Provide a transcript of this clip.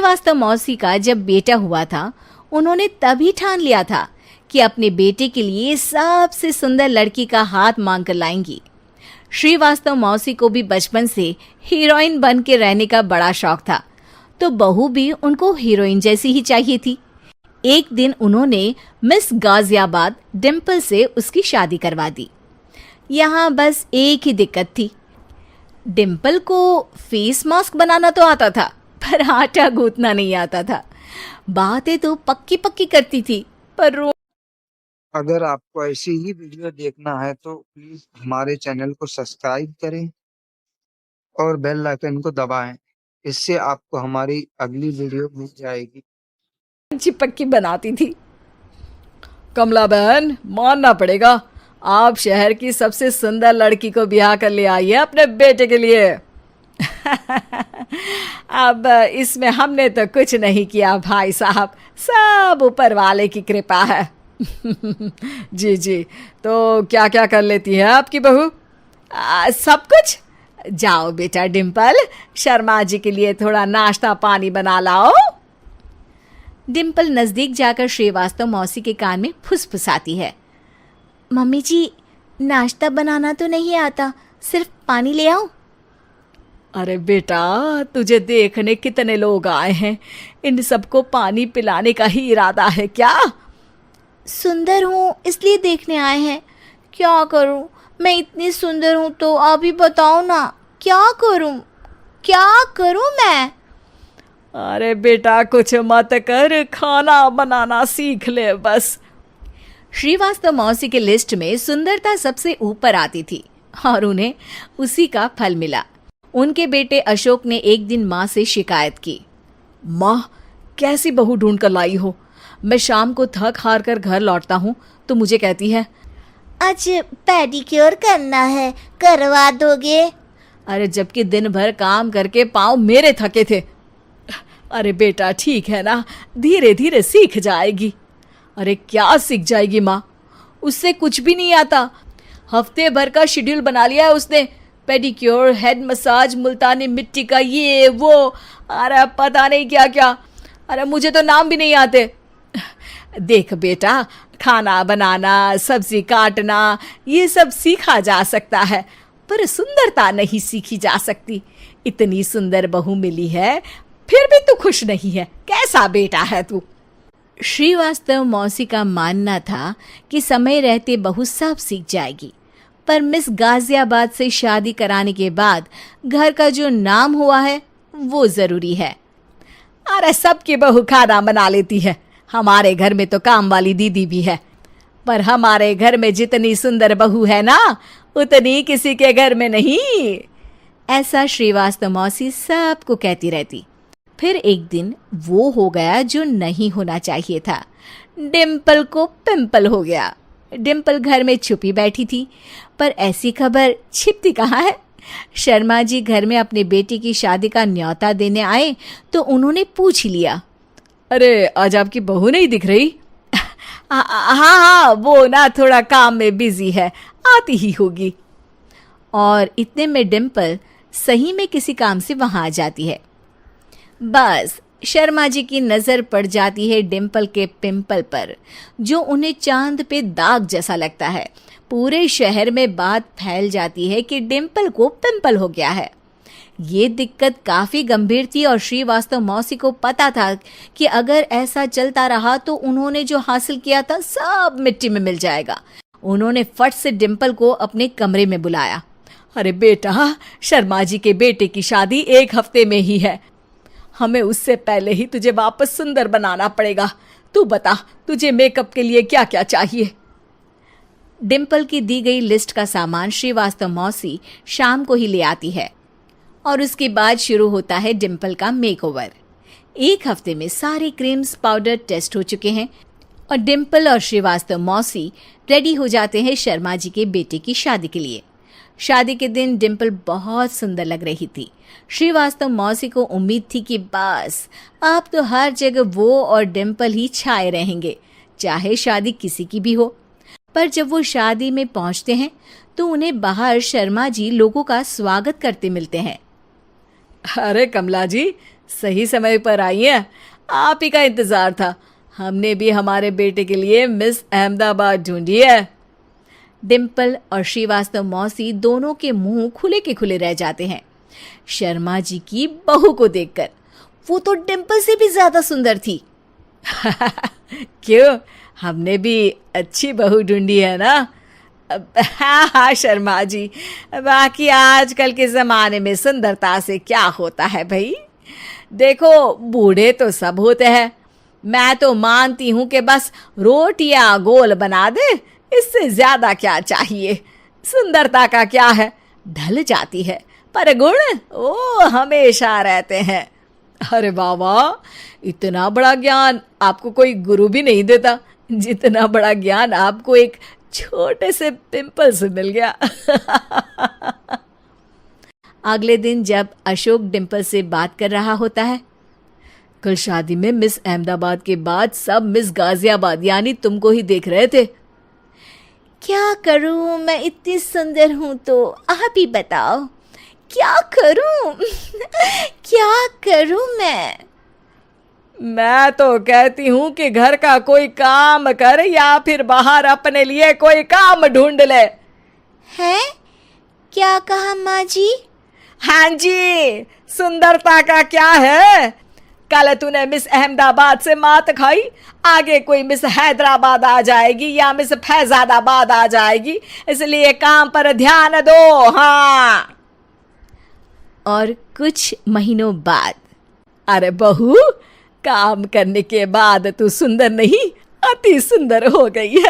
श्रीवास्तव मौसी का जब बेटा हुआ था, उन्होंने तभी ठान लिया था कि अपने बेटे के लिए सबसे सुंदर लड़की का हाथ मांग कर लाएंगी। श्रीवास्तव मौसी को भी बचपन से हीरोइन बन के रहने का बड़ा शौक था, तो बहू भी उनको हीरोइन जैसी ही चाहिए थी। एक दिन उन्होंने मिस गाजियाबाद डिम्पल से उसकी शादी करवा दी। यहाँ बस एक ही दिक्कत थी, डिम्पल को फेस मास्क बनाना तो आता था, पर आटा गूंथना नहीं आता था। बातें तो पक्की पक्की करती थी, पर अगर आपको ऐसी ही वीडियो देखना है तो प्लीज हमारे चैनल को सब्सक्राइब करें और बेल आइकन को दबाएं। इससे आपको हमारी अगली वीडियो मिल जाएगी। चिपक्की बनाती थी। कमला बहन, मानना पड़ेगा, आप शहर की सबसे सुंदर लड़की को ब्याह कर ले आई है अपने बेटे के लिए। अब इसमें हमने तो कुछ नहीं किया भाई साहब, सब ऊपर वाले की कृपा है। जी जी, तो क्या क्या कर लेती है आपकी बहू? सब कुछ। जाओ बेटा डिम्पल, शर्मा जी के लिए थोड़ा नाश्ता पानी बना लाओ। डिम्पल नजदीक जाकर श्रीवास्तव मौसी के कान में फुसफुसाती है। मम्मी जी, नाश्ता बनाना तो नहीं आता, सिर्फ पानी ले आओ। अरे बेटा, तुझे देखने कितने लोग आए हैं, इन सबको पानी पिलाने का ही इरादा है क्या? सुंदर हूँ इसलिए देखने आए हैं। क्या करूँ, मैं इतनी सुंदर हूँ तो आप ही बताओ ना, क्या करूँ मैं? अरे बेटा, कुछ मत कर, खाना बनाना सीख ले बस। श्रीवास्तव मौसी के लिस्ट में सुंदरता सबसे ऊपर आती थी और उन्हें उसी का फल मिला। उनके बेटे अशोक ने एक दिन माँ से शिकायत की। माँ, कैसी बहू ढूंढ कर लाई हो? मैं शाम को थक हार कर घर लौटता हूँ तो मुझे कहती है, आज पेडिक्योर करना है, करवा दोगे? अरे जबकि दिन भर काम करके पाँव मेरे थके थे। अरे बेटा ठीक है ना, धीरे धीरे सीख जाएगी। अरे क्या सीख जाएगी माँ, उससे कुछ भी नहीं आता। हफ्ते भर का शेड्यूल बना लिया है उसने, पेडिक्योर, हेड मसाज, मुल्तानी मिट्टी का ये वो, अरे पता नहीं क्या क्या। अरे मुझे तो नाम भी नहीं आते। देख बेटा, खाना बनाना, सब्जी काटना, ये सब सीखा जा सकता है, पर सुंदरता नहीं सीखी जा सकती। इतनी सुंदर बहू मिली है, फिर भी तू खुश नहीं है, कैसा बेटा है तू? श्रीवास्तव मौसी का मानना था कि समय रहते बहू सब सीख जाएगी, पर मिस गाजियाबाद से शादी कराने के बाद घर का जो नाम हुआ है वो जरूरी है। अरे सबकी बहू खाना बना लेती है, हमारे घर में तो काम वाली दीदी भी है, पर हमारे घर में जितनी सुंदर बहू है ना, उतनी किसी के घर में नहीं। ऐसा श्रीवास्तव मौसी सबको कहती रहती। फिर एक दिन वो हो गया जो नहीं होना चाहिए था, डिम्पल को पिंपल हो गया। डिम्पल घर में छुपी बैठी थी, पर ऐसी खबर छिपती कहाँ है। शर्मा जी घर में अपने बेटी की शादी का न्योता देने आए तो उन्होंने पूछ लिया, अरे आज आपकी बहू नहीं दिख रही? हाँ, वो ना थोड़ा काम में बिजी है, आती ही होगी। और इतने में डिम्पल सही में किसी काम से वहां आ जाती है। बस शर्मा जी की नजर पड़ जाती है डिम्पल के पिंपल पर, जो उन्हें चांद पे दाग जैसा लगता है। पूरे शहर में बात फैल जाती है कि डिम्पल को पिंपल हो गया है। ये दिक्कत काफी गंभीर थी और श्रीवास्तव मौसी को पता था कि अगर ऐसा चलता रहा तो उन्होंने जो हासिल किया था सब मिट्टी में मिल जाएगा। उन्होंने फट से डिम्पल को अपने कमरे में बुलाया। अरे बेटा, शर्मा जी के बेटे की शादी 1 हफ्ते में ही है, हमें उससे पहले ही तुझे वापस सुंदर बनाना पड़ेगा। तू बता, तुझे मेकअप के लिए क्या क्या चाहिए? डिम्पल की दी गई लिस्ट का सामान श्रीवास्तव मौसी शाम को ही ले आती है और उसके बाद शुरू होता है डिम्पल का मेकओवर। 1 हफ्ते में सारे क्रीम्स पाउडर टेस्ट हो चुके हैं और डिम्पल और श्रीवास्तव मौसी रेडी हो जाते हैं शर्मा जी के बेटे की शादी के लिए। शादी के दिन डिम्पल बहुत सुंदर लग रही थी। श्रीवास्तव मौसी को उम्मीद थी कि बस अब तो हर जगह वो और डिम्पल ही छाए रहेंगे, चाहे शादी किसी की भी हो। पर जब वो शादी में पहुंचते हैं तो उन्हें बाहर शर्मा जी लोगों का स्वागत करते मिलते हैं। अरे कमला जी, सही समय पर आई हैं। आप ही का इंतजार था। हमने भी हमारे बेटे के लिए मिस अहमदाबाद ढूंढी है। डिम्पल और श्रीवास्तव मौसी दोनों के मुंह खुले के खुले रह जाते हैं शर्मा जी की बहू को देखकर। वो तो डिम्पल से भी ज्यादा सुंदर थी। क्यों, हमने भी अच्छी बहू ढूंढी है ना? हाँ हाँ शर्मा जी, बाकी आजकल के ज़माने में सुंदरता से क्या होता है भाई। देखो, बूढ़े तो सब होते हैं। मैं तो मानती हूँ कि बस रोटियां गोल बना दे, इससे ज्यादा क्या चाहिए। सुंदरता का क्या है, ढल जाती है, पर गुण वो हमेशा रहते हैं। अरे वाह वाह, इतना बड़ा ज्ञान आपको कोई गुरु भी नहीं देता जितना बड़ा ज्ञान आपको एक छोटे से पिंपल से मिल गया। अगले दिन जब अशोक डिम्पल से बात कर रहा होता है, कल शादी में मिस अहमदाबाद के बाद सब मिस गाजियाबाद यानी तुमको ही देख रहे थे। क्या करूं, मैं इतनी सुंदर हूं तो आप ही बताओ क्या करूं? क्या करूं मैं तो कहती हूं कि घर का कोई काम कर या फिर बाहर अपने लिए कोई काम ढूंढ ले। है? क्या कहा माँ जी? हाँ जी, सुंदरता का क्या है? कल तूने मिस अहमदाबाद से मात खाई, आगे कोई मिस हैदराबाद आ जाएगी या मिस फैजादाबाद आ जाएगी, इसलिए काम पर ध्यान दो। हाँ। और कुछ महीनों बाद, अरे बहू, काम करने के बाद तू सुंदर नहीं, अति सुंदर हो गई है।